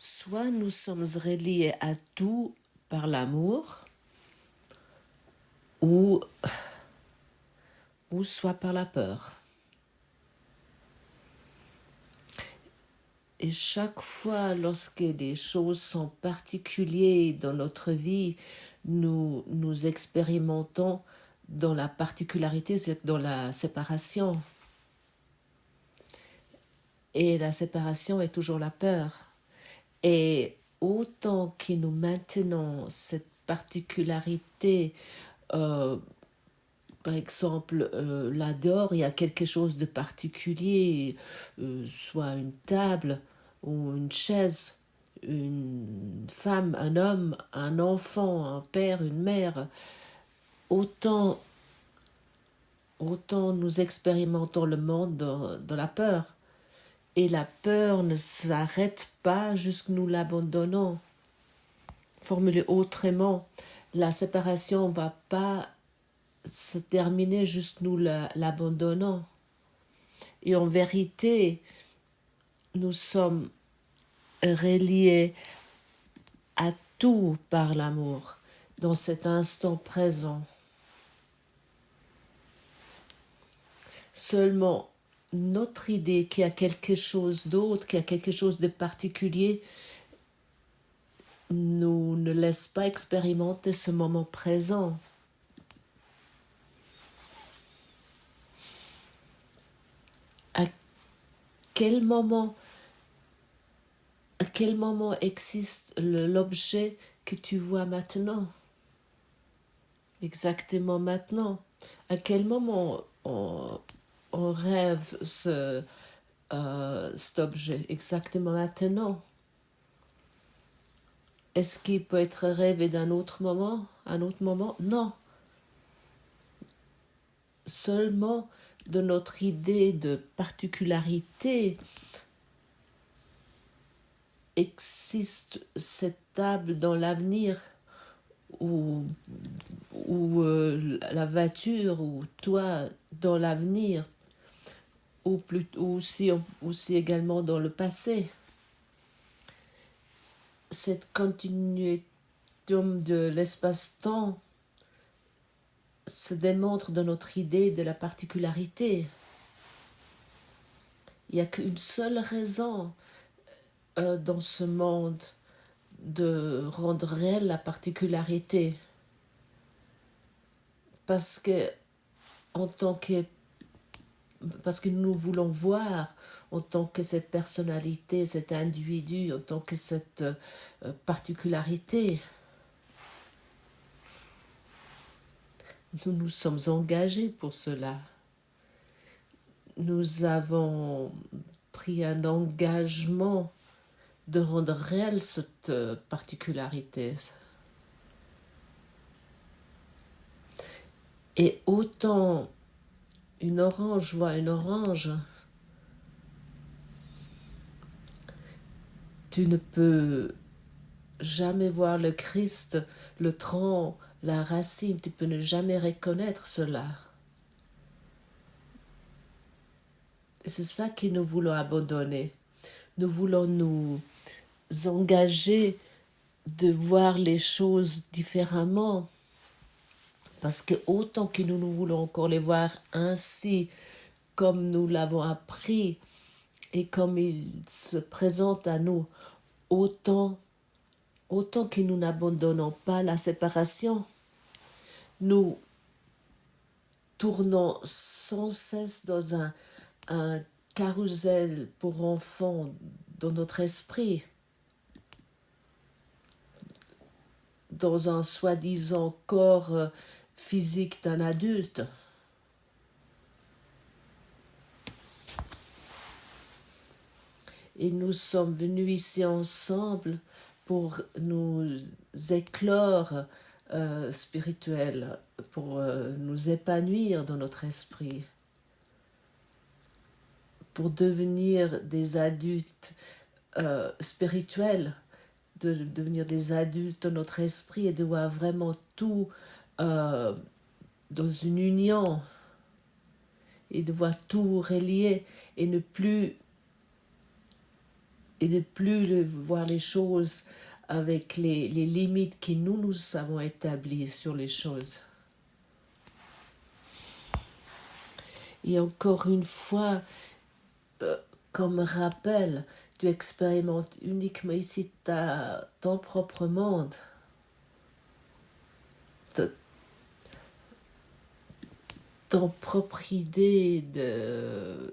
Soit nous sommes reliés à tout par l'amour, ou, ou soit par la peur. Et chaque fois, lorsque des choses sont particulières dans notre vie, nous expérimentons dans la particularité, c'est dans la séparation. Et la séparation est toujours la peur. Et autant que nous maintenons cette particularité, par exemple, là dehors, il y a quelque chose de particulier, soit une table ou une chaise, une femme, un homme, un enfant, un père, une mère. Autant, autant nous expérimentons le monde dans la peur. Et la peur ne s'arrête pas jusqu'à nous l'abandonnons. Formulé autrement, la séparation ne va pas se terminer juste nous l'abandonnons. Et en vérité, nous sommes reliés à tout par l'amour, dans cet instant présent. Seulement, notre idée qu'il y a quelque chose d'autre, qu'il y a quelque chose de particulier, nous ne laisse pas expérimenter ce moment présent. À quel moment existe l'objet que tu vois maintenant? Exactement maintenant. À quel moment on rêve cet objet? Exactement maintenant. Est-ce qu'il peut être rêvé d'un autre moment? Un autre moment? Non. Seulement de notre idée de particularité existe cette table dans l'avenir ou la voiture ou toi dans l'avenir ou aussi également dans le passé. Cette continuité de l'espace-temps se démontre dans notre idée de la particularité. Il n'y a qu'une seule raison dans ce monde de rendre réelle la particularité. Parce que nous voulons voir en tant que cette personnalité, cet individu, en tant que cette particularité. Nous nous sommes engagés pour cela. Nous avons pris un engagement de rendre réelle cette particularité. Et autant une orange voit une orange, tu ne peux jamais voir le Christ, le tronc, la racine, tu peux ne jamais reconnaître cela. Et c'est ça que nous voulons abandonner. Nous voulons nous engager de voir les choses différemment. Parce que autant que nous voulons encore les voir ainsi, comme nous l'avons appris, et comme il se présente à nous, autant que nous n'abandonnons pas la séparation, nous tournons sans cesse dans un carrousel pour enfants dans notre esprit, dans un soi-disant corps physique d'un adulte. Et nous sommes venus ici ensemble pour nous éclore spirituels, pour nous épanouir dans notre esprit, pour devenir des adultes spirituels, de devenir des adultes dans notre esprit et de voir vraiment tout dans une union et de voir tout relié et ne plus et de plus voir les choses avec les limites que nous avons établies sur les choses. Et encore une fois, comme rappel, tu expérimentes uniquement ici ton propre monde. Ton propre idée de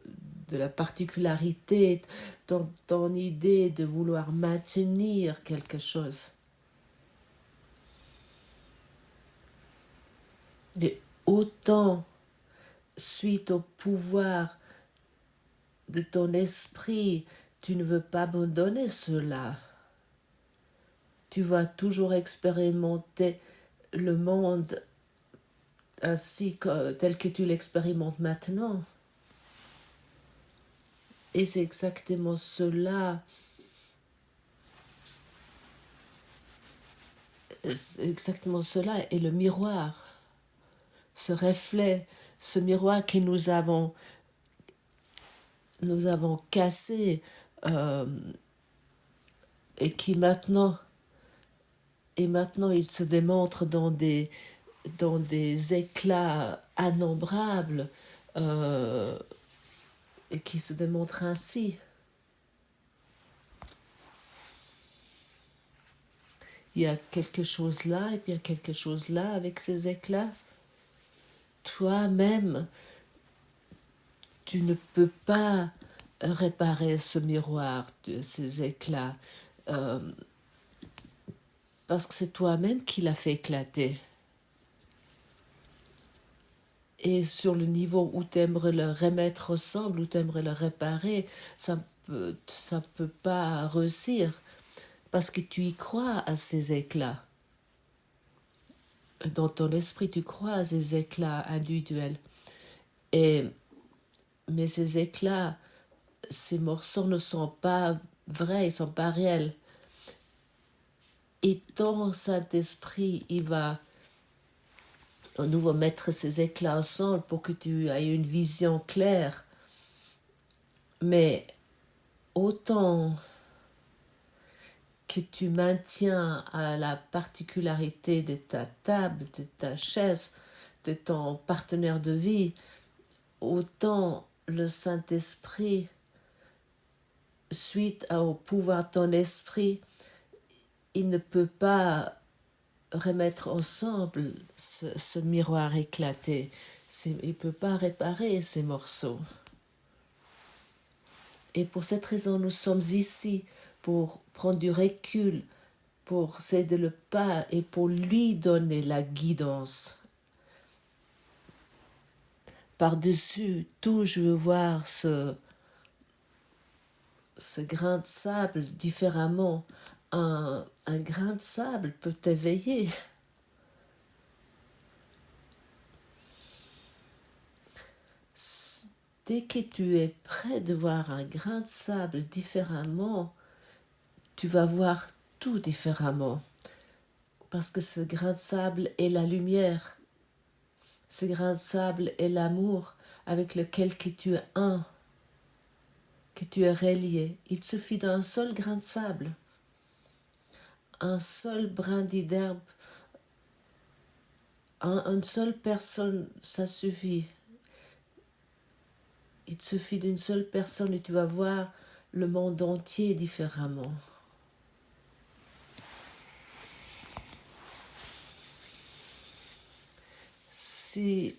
la particularité, ton idée de vouloir maintenir quelque chose. Et autant, suite au pouvoir de ton esprit, tu ne veux pas abandonner cela. Tu vas toujours expérimenter le monde ainsi tel que tu l'expérimentes maintenant. Et c'est exactement cela. Exactement cela est le miroir. Ce reflet, ce miroir que nous avons cassé et qui maintenant il se démontre dans des éclats innombrables et qui se démontre ainsi. Il y a quelque chose là et puis il y a quelque chose là avec ces éclats. Toi-même, tu ne peux pas réparer ce miroir, ces éclats, parce que c'est toi-même qui l'as fait éclater. Et sur le niveau où tu aimerais le remettre ensemble, où tu aimerais le réparer, ça peut pas réussir, parce que tu y crois à ces éclats. Dans ton esprit, tu crois à ces éclats individuels. Mais ces éclats, ces morceaux ne sont pas vrais, ils ne sont pas réels. Et ton Saint-Esprit, il va à nouveau mettre ces éclats ensemble pour que tu aies une vision claire. Mais autant que tu maintiens à la particularité de ta table, de ta chaise, de ton partenaire de vie, autant le Saint-Esprit, suite au pouvoir de ton esprit, il ne peut pas remettre ensemble ce miroir éclaté. Il ne peut pas réparer ces morceaux. Et pour cette raison, nous sommes ici pour prendre du recul, pour céder le pas et pour lui donner la guidance. Par-dessus tout, je veux voir ce grain de sable différemment. Un grain de sable peut t'éveiller. Dès que tu es prêt de voir un grain de sable différemment, tu vas voir tout différemment. Parce que ce grain de sable est la lumière. Ce grain de sable est l'amour avec lequel que tu es un, que tu es relié. Il suffit d'un seul grain de sable, un seul brindille d'herbe, une seule personne, ça suffit. Il suffit d'une seule personne et tu vas voir le monde entier différemment. Si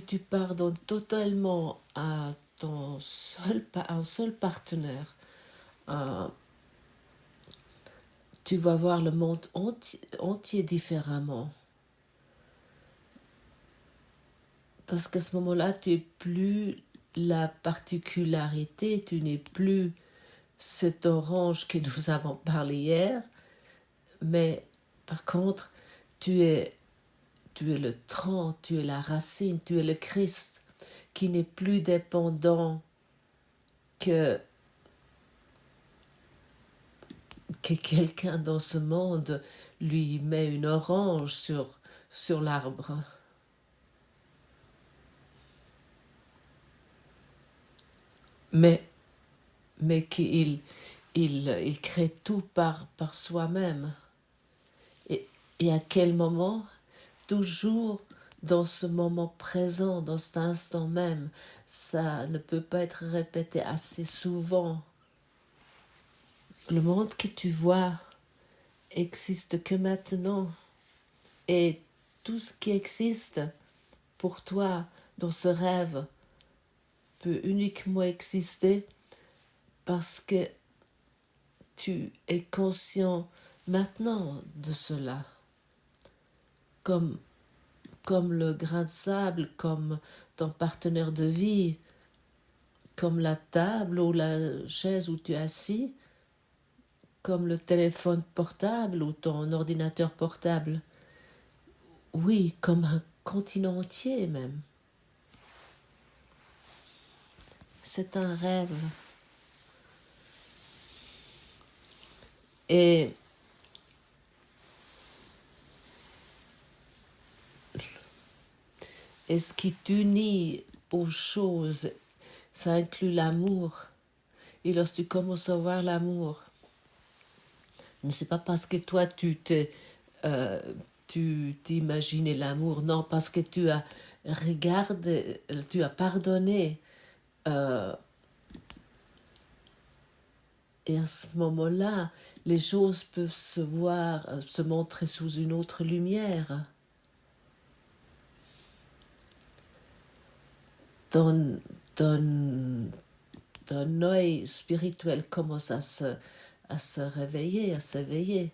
tu pardonnes totalement à un seul partenaire, tu vas voir le monde entier différemment. Parce qu'à ce moment-là, tu n'es plus la particularité, tu n'es plus cet orange que nous avons parlé hier, mais par contre, tu es le tronc, tu es la racine, tu es le Christ qui n'est plus dépendant que quelqu'un dans ce monde lui met une orange sur l'arbre. Mais mais il crée tout par soi-même. Et à quel moment? Toujours dans ce moment présent, dans cet instant même. Ça ne peut pas être répété assez souvent. Le monde que tu vois existe que maintenant. Et tout ce qui existe pour toi dans ce rêve peut uniquement exister parce que tu es conscient maintenant de cela. Comme le grain de sable, comme ton partenaire de vie, comme la table ou la chaise où tu es assis, comme le téléphone portable ou ton ordinateur portable. Oui, comme un continent entier même. C'est un rêve. Et ce qui t'unit aux choses, ça inclut l'amour. Et lorsque tu commences à voir l'amour, c'est pas parce que toi tu t'imaginais l'amour, non, parce que tu as regardé, tu as pardonné. Et à ce moment-là, les choses peuvent se voir, se montrer sous une autre lumière. Ton œil spirituel commence à se réveiller, à s'éveiller.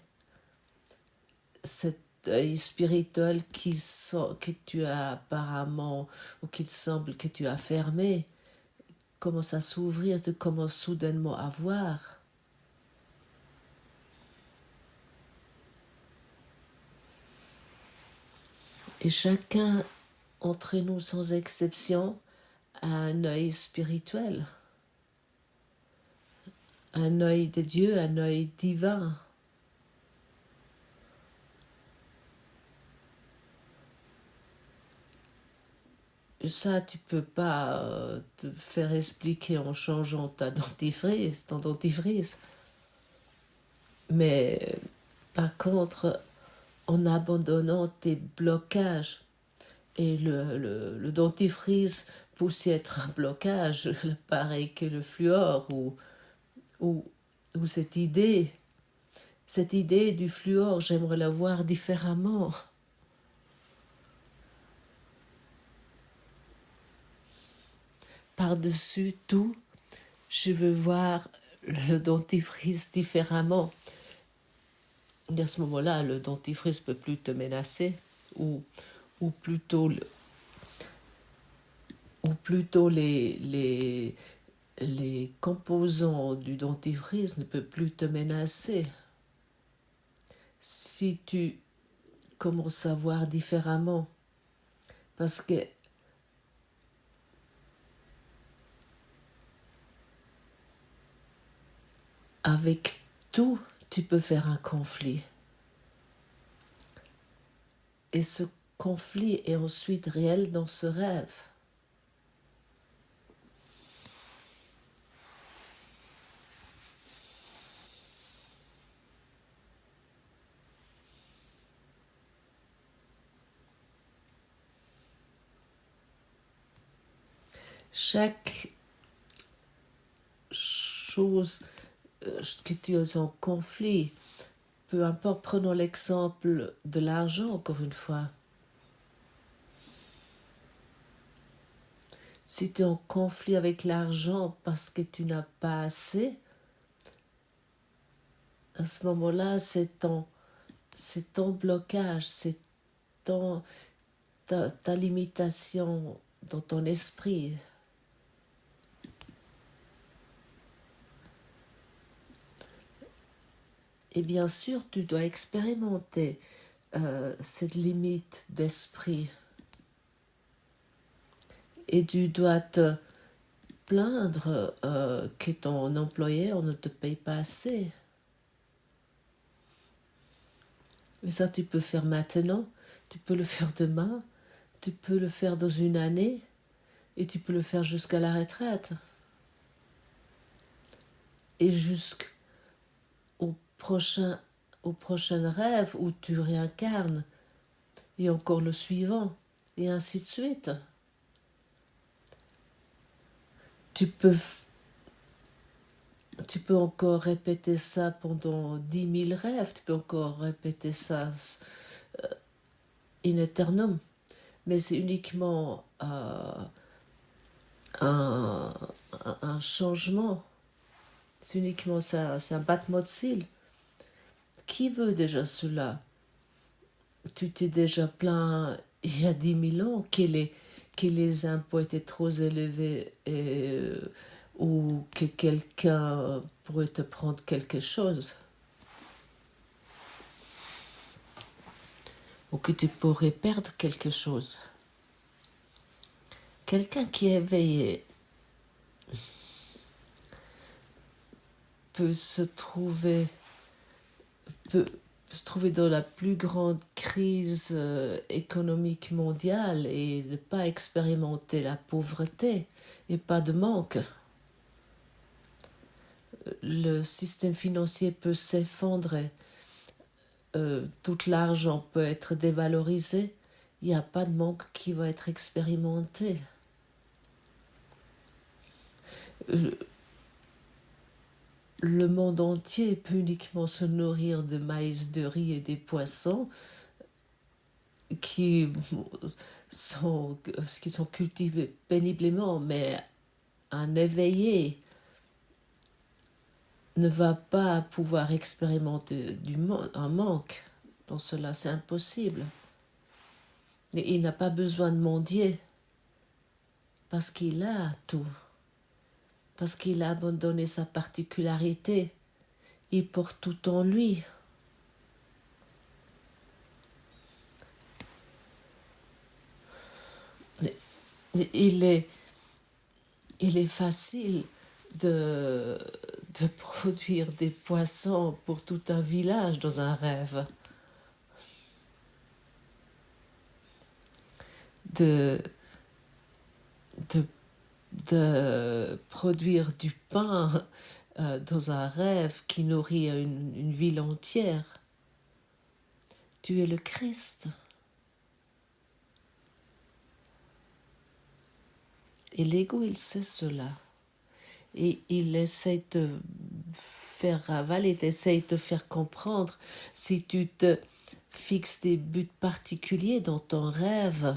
Cet œil spirituel que tu as apparemment, ou qu'il semble que tu as fermé, commence à s'ouvrir, tu commences soudainement à voir. Et chacun entre nous, sans exception, a un œil spirituel, un œil de Dieu, un œil divin. Ça, tu peux pas te faire expliquer en changeant ton dentifrice. Mais par contre, en abandonnant tes blocages, et le dentifrice peut aussi être un blocage, pareil que le fluor ou cette idée du fluor, j'aimerais la voir différemment. Par-dessus tout, je veux voir le dentifrice différemment. Et à ce moment-là, le dentifrice peut plus te menacer, ou plutôt les composants du dentifrice ne peuvent plus te menacer. Si tu commences à voir différemment, parce que avec tout, tu peux faire un conflit. Et ce conflit est ensuite réel dans ce rêve. Chaque chose que tu es en conflit, peu importe, prenons l'exemple de l'argent encore une fois. Si tu es en conflit avec l'argent parce que tu n'as pas assez, à ce moment-là, c'est ton blocage, c'est ta limitation dans ton esprit. Et bien sûr, tu dois expérimenter cette limite d'esprit. Et tu dois te plaindre que ton employeur ne te paye pas assez. Et ça, tu peux faire maintenant, tu peux le faire demain, tu peux le faire dans une année, et tu peux le faire jusqu'à la retraite. et jusqu'au prochain, au prochain rêve où tu réincarnes, et encore le suivant, et ainsi de suite. Tu peux encore répéter ça pendant 10 000 rêves, tu peux encore répéter ça in eternum, mais c'est uniquement un changement, c'est uniquement ça, c'est un battement de cils. Qui veut déjà cela? Tu t'es déjà plaint il y a 10 000 ans que les impôts étaient trop élevés ou que quelqu'un pourrait te prendre quelque chose. Ou que tu pourrais perdre quelque chose. Quelqu'un qui est éveillé peut se trouver dans la plus grande crise économique mondiale et ne pas expérimenter la pauvreté et pas de manque. Le système financier peut s'effondrer, tout l'argent peut être dévalorisé, il n'y a pas de manque qui va être expérimenté. Le monde entier peut uniquement se nourrir de maïs, de riz et des poissons qui sont cultivés péniblement, mais un éveillé ne va pas pouvoir expérimenter un manque. Dans cela, c'est impossible. Et il n'a pas besoin de mendier parce qu'il a tout. Parce qu'il a abandonné sa particularité. Il porte tout en lui. Il est facile de produire des poissons pour tout un village dans un rêve. De produire du pain dans un rêve qui nourrit une ville entière. Tu es le Christ. Et l'ego, il sait cela. Et il essaie de faire avaler, il essaie de te faire comprendre. Si tu te fixes des buts particuliers dans ton rêve,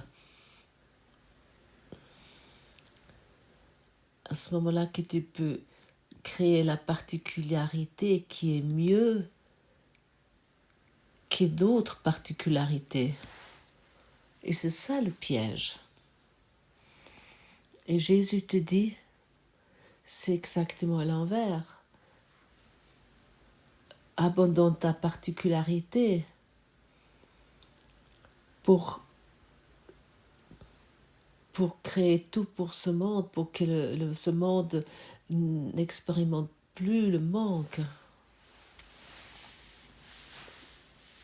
à ce moment-là que tu peux créer la particularité qui est mieux que d'autres particularités. Et c'est ça le piège. Et Jésus te dit, c'est exactement à l'envers. Abandonne ta particularité pour créer tout pour ce monde, pour que ce monde n'expérimente plus le manque.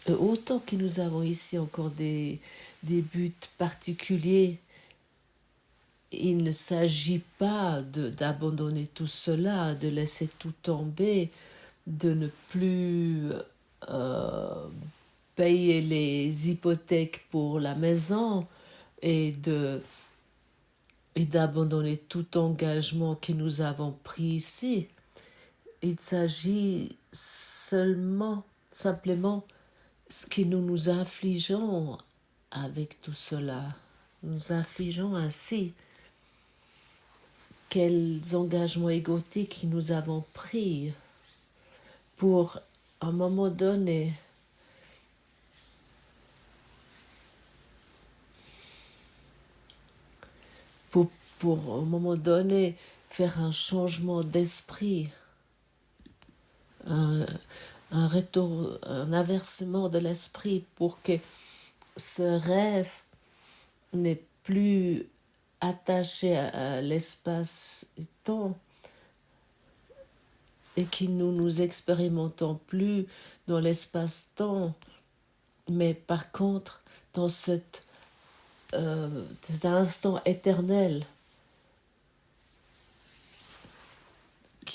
Et autant que nous avons ici encore des buts particuliers, il ne s'agit pas d'abandonner tout cela, de laisser tout tomber, de ne plus payer les hypothèques pour la maison et d'abandonner tout engagement que nous avons pris ici. Il s'agit simplement ce que nous infligeons avec tout cela. Nous infligeons ainsi quels engagements égotiques nous avons pris pour, à un moment donné, pour à un moment donné, faire un changement d'esprit, un retour, un inversement de l'esprit pour que ce rêve n'est plus attaché à l'espace-temps et que nous expérimentons plus dans l'espace-temps, mais par contre dans cet instant éternel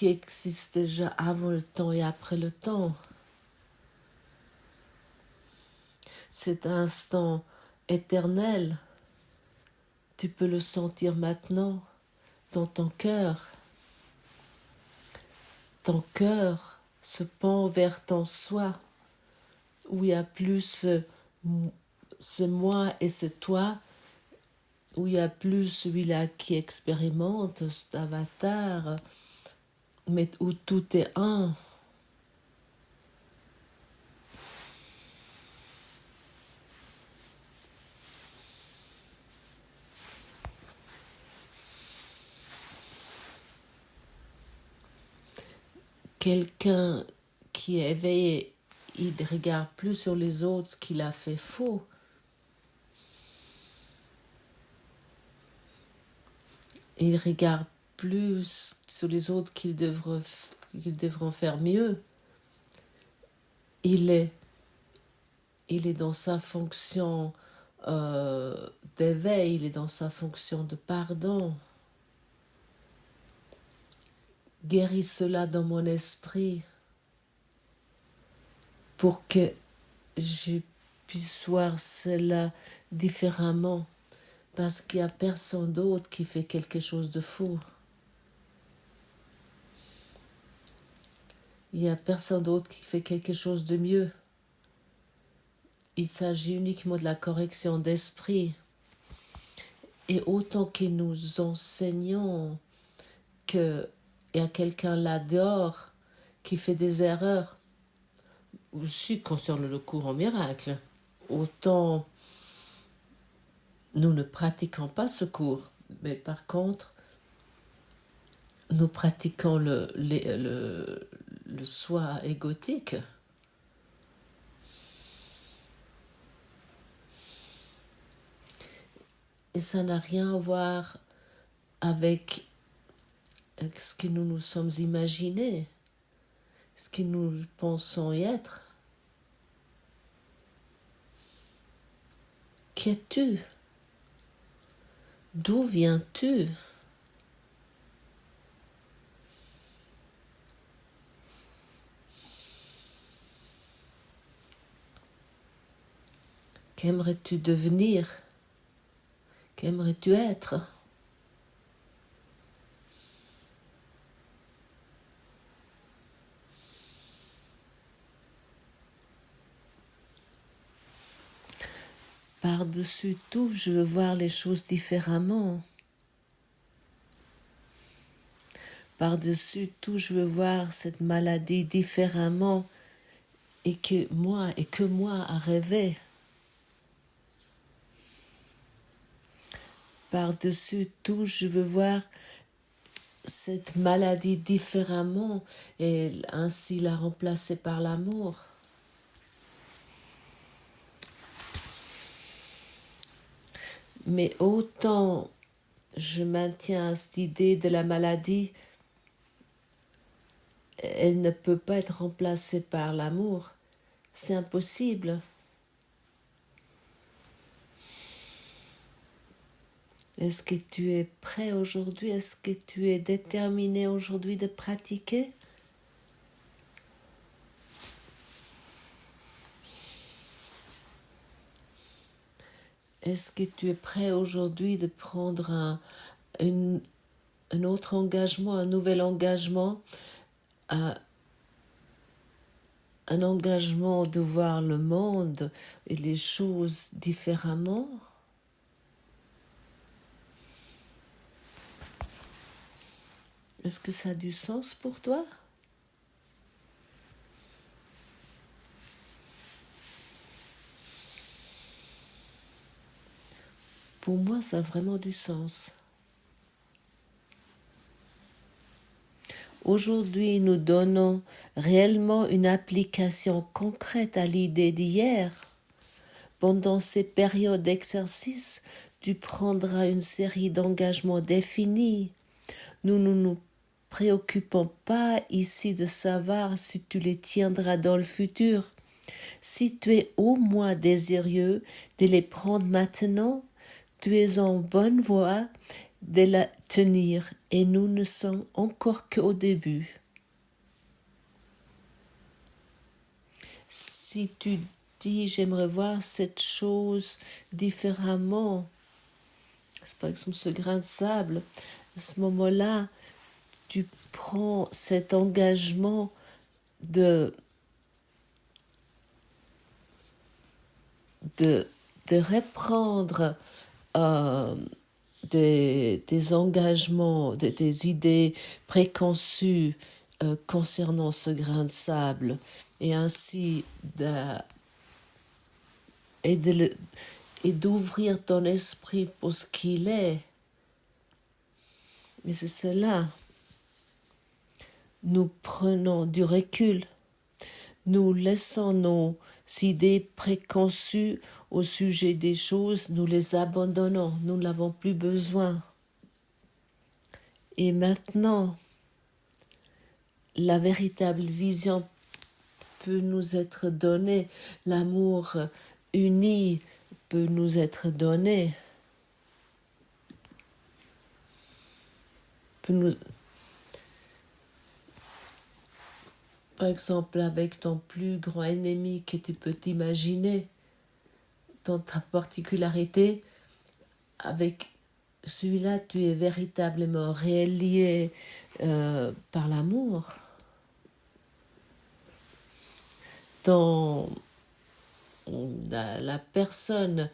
qui existe déjà avant le temps et après le temps. Cet instant éternel, tu peux le sentir maintenant dans ton cœur. Ton cœur se pend vers ton soi, où il y a plus c'est moi et c'est toi, où il y a plus celui-là qui expérimente cet avatar, mais où tout est un. Quelqu'un qui est éveillé, il ne regarde plus sur les autres ce qu'il a fait faux. Il regarde plus sur les autres qu'ils devront faire mieux. Il est dans sa fonction d'éveil, il est dans sa fonction de pardon. Guéris cela dans mon esprit pour que je puisse voir cela différemment, parce qu'il n'y a personne d'autre qui fait quelque chose de faux. Il n'y a personne d'autre qui fait quelque chose de mieux. Il s'agit uniquement de la correction d'esprit. Et autant que nous enseignons qu'il y a quelqu'un là dehors qui fait des erreurs, aussi concernant le cours en miracle, autant nous ne pratiquons pas ce cours, mais par contre, nous pratiquons le soi égotique. Et ça n'a rien à voir avec ce que nous nous sommes imaginés, ce que nous pensons être. Qu'es-tu? D'où viens-tu? Qu'aimerais-tu devenir? Qu'aimerais-tu être? Par-dessus tout, je veux voir les choses différemment. Par-dessus tout, je veux voir cette maladie différemment et que moi à rêver. Par-dessus tout, je veux voir cette maladie différemment et ainsi la remplacer par l'amour. Mais autant je maintiens cette idée de la maladie, elle ne peut pas être remplacée par l'amour. C'est impossible. Est-ce que tu es prêt aujourd'hui? Est-ce que tu es déterminé aujourd'hui de pratiquer? Est-ce que tu es prêt aujourd'hui de prendre un autre engagement, un nouvel engagement, un engagement de voir le monde et les choses différemment? Est-ce que ça a du sens pour toi? Pour moi, ça a vraiment du sens. Aujourd'hui, nous donnons réellement une application concrète à l'idée d'hier. Pendant ces périodes d'exercice, tu prendras une série d'engagements définis. Nous ne nous préoccupons pas ici de savoir si tu les tiendras dans le futur. Si tu es au moins désireux de les prendre maintenant, tu es en bonne voie de la tenir et nous ne sommes encore qu'au début. Si tu dis j'aimerais voir cette chose différemment, c'est par exemple ce grain de sable, à ce moment-là, tu prends cet engagement de reprendre des engagements, des idées préconçues concernant ce grain de sable, et ainsi et d'ouvrir ton esprit pour ce qu'il est. Mais c'est cela. Nous prenons du recul. Nous laissons nos idées préconçues au sujet des choses, nous les abandonnons, nous n'avons plus besoin. Et maintenant, la véritable vision peut nous être donnée, l'amour uni peut nous être donné, par exemple avec ton plus grand ennemi que tu peux t'imaginer, dans ta particularité, avec celui-là tu es véritablement relié par l'amour. Dans la personne,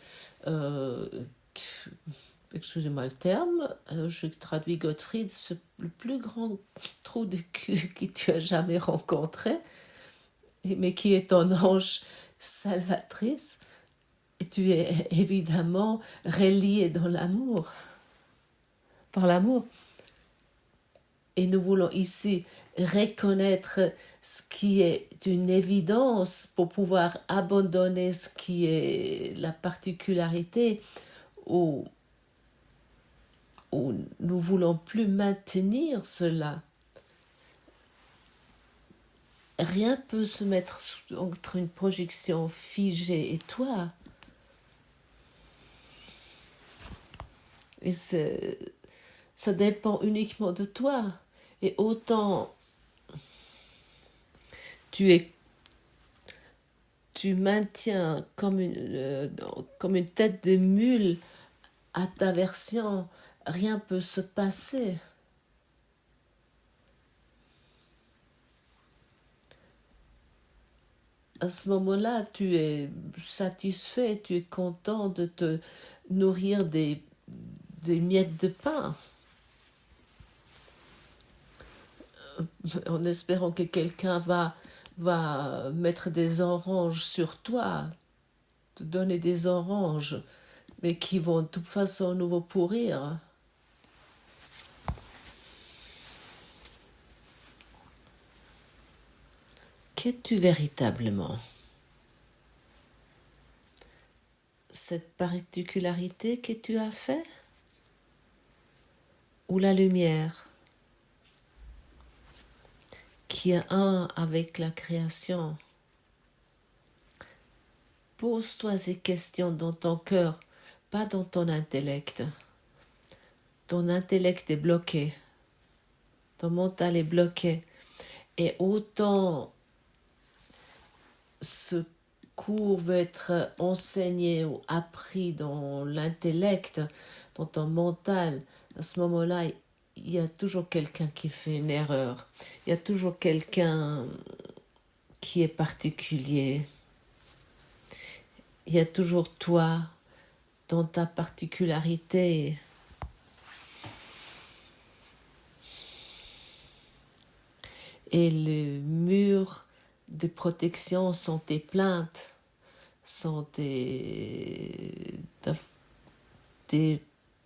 excusez-moi le terme, je traduis Gottfried, le plus grand trou de cul que tu as jamais rencontré, mais qui est ton ange salvatrice, et tu es évidemment relié dans l'amour, par l'amour. Et nous voulons ici reconnaître ce qui est une évidence pour pouvoir abandonner ce qui est la particularité où nous voulons plus maintenir cela. Rien peut se mettre entre une projection figée et toi. Et ça dépend uniquement de toi. Et autant tu maintiens comme une tête de mule à ta version, rien peut se passer. À ce moment-là, tu es satisfait, tu es content de te nourrir des miettes de pain, en espérant que quelqu'un va mettre des oranges sur toi, te donner des oranges, mais qui vont de toute façon nous vont pourrir. Qu'es-tu véritablement? Cette particularité que tu as fait? Ou la lumière qui est un avec la création? Pose-toi ces questions dans ton cœur, pas dans ton intellect. Ton intellect est bloqué, ton mental est bloqué, et autant ce cours veut être enseigné ou appris dans l'intellect, dans ton mental, à ce moment-là, il y a toujours quelqu'un qui fait une erreur. Il y a toujours quelqu'un qui est particulier. Il y a toujours toi, dans ta particularité. Et le mur de protection sont tes plaintes, sont tes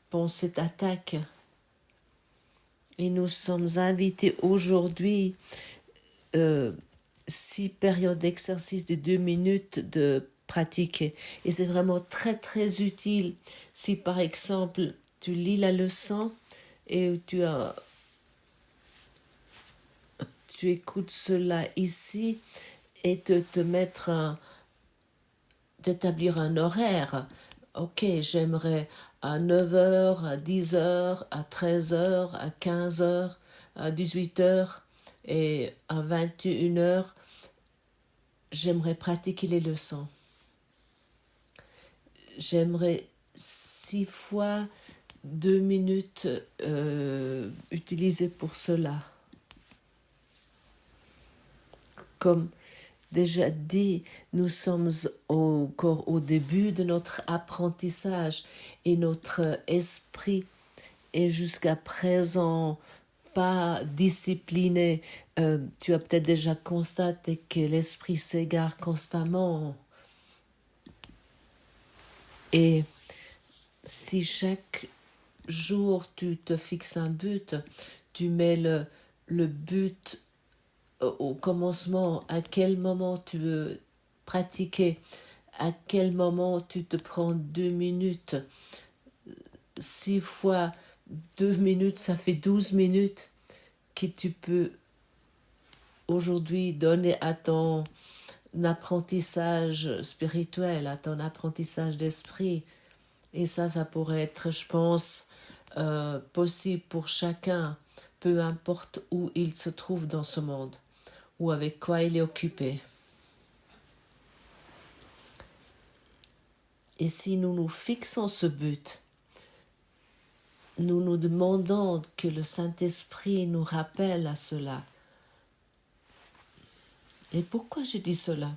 pensées d'attaque. Et nous sommes invités aujourd'hui, 6 périodes d'exercice de 2 minutes de pratiquer. Et c'est vraiment très très utile si par exemple tu lis la leçon et tu écoutes cela ici et d'établir un horaire. ok, j'aimerais à 9 heures, à 10 heures, à 13 heures, à 15 heures, à 18 heures et à 21 heures, j'aimerais pratiquer les leçons. J'aimerais 6 fois 2 minutes utiliser pour cela. Comme déjà dit, nous sommes encore au début de notre apprentissage et notre esprit est jusqu'à présent pas discipliné. Tu as peut-être déjà constaté que l'esprit s'égare constamment. Et si chaque jour tu te fixes un but, tu mets le but au commencement, à quel moment tu veux pratiquer, à quel moment tu te prends 2 minutes. 6 fois 2 minutes, ça fait 12 minutes que tu peux aujourd'hui donner à ton apprentissage spirituel, à ton apprentissage d'esprit. Et ça pourrait être, je pense, possible pour chacun, peu importe où il se trouve dans ce monde ou avec quoi il est occupé. Et si nous nous fixons ce but, nous nous demandons que le Saint-Esprit nous rappelle à cela. Et pourquoi je dis cela?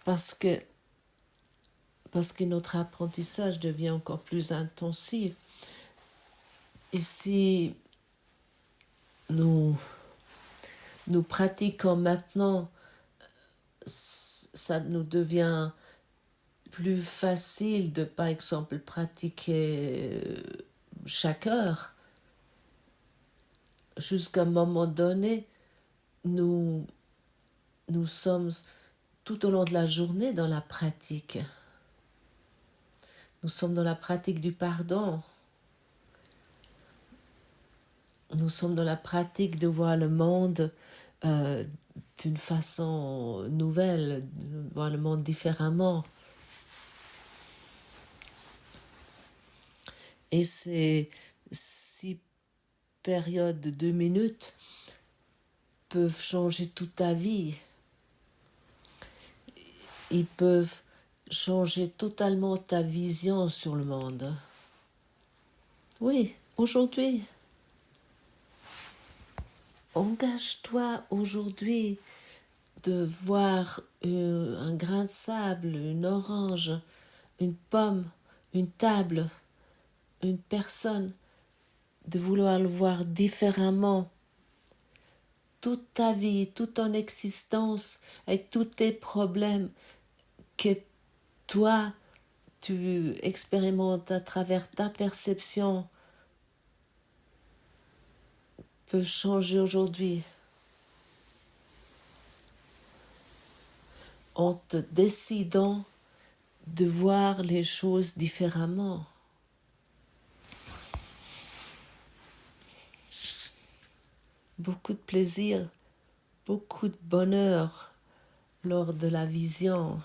Parce que notre apprentissage devient encore plus intensif. Et si nous pratiquons maintenant, ça nous devient plus facile de, par exemple, pratiquer chaque heure. Jusqu'à un moment donné, nous sommes tout au long de la journée dans la pratique. Nous sommes dans la pratique du pardon. Nous sommes dans la pratique de voir le monde d'une façon nouvelle, de voir le monde différemment. Et ces 6 périodes de 2 minutes peuvent changer toute ta vie. Ils peuvent changer totalement ta vision sur le monde. Oui, aujourd'hui. Engage-toi aujourd'hui de voir un grain de sable, une orange, une pomme, une table, une personne, de vouloir le voir différemment. Toute ta vie, toute ton existence, avec tous tes problèmes que toi, tu expérimentes à travers ta perception, peut changer aujourd'hui en te décidant de voir les choses différemment. Beaucoup de plaisir, beaucoup de bonheur lors de la vision.